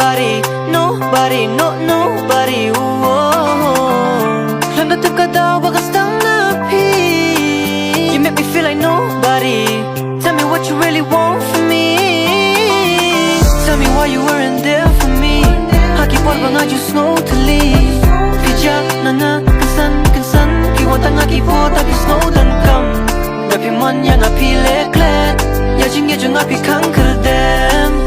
nobody, nobody, no, nobody. Landa tukada wagas tang napi. You make me feel like nobody. Tell me what you really want from me. Tell me why you weren't there for me. Haki bang aju snow to leave. Pijak nana kansan kiwan tang aki po tapi snow dan kam. Tapi man yang api leklet. Ya jing ya jung api kang kerdem.